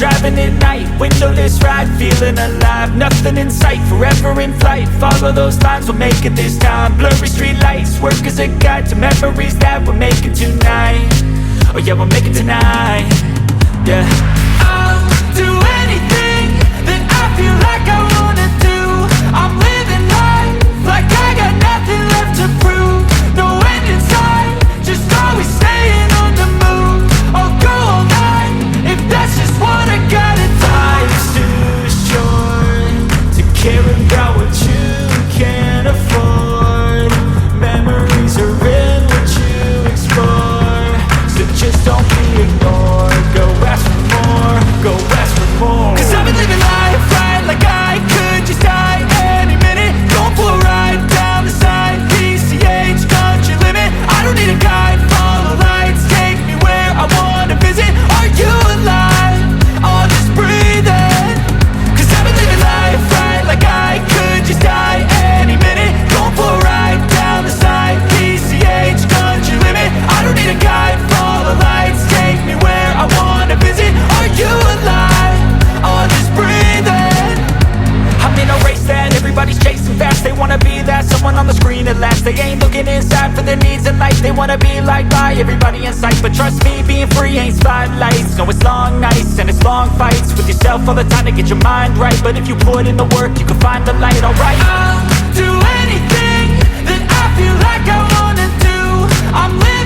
driving at night, windowless ride, feeling alive. Nothing in sight, forever in flight. Follow those lines, we'll make it this time. Blurry street lights, work as a guide to memories that we're making tonight. Oh yeah, we'll make it tonight. Yeah. I'll do anything that I feel like I wanna do. I'm living life like I got nothing left to prove. No end in sight, just always staying on the move. I'll go all night if that's just what I gotta do. Life's too short to care about what you can't afford. Memories are in what you explore, so just don't be ignored. Go ask for more, go ask for more. Cause I've been living life right like I could just die any minute. Going for a ride down the side, PCH, country limit. I don't need a guide, follow lights, take me where I wanna visit. Are you alive? Or just breathing? Cause I've been living life right like I could just die any minute. Going for a ride down the side, PCH, country limit. I don't need a guide, follow lights, take me where I wanna visit. Are you alive? Or just breathing? I'm in a race that everybody's chasing fast. They wanna be that someone on the screen at last. They ain't looking inside for their needs in life. They wanna be liked by everybody in sight. But trust me, being free ain't spotlights. No, it's long nights and it's long fights with yourself all the time to get your mind right. But if you put in the work, you can find the light, alright. I'll do anything that I feel like I wanna do. I'm living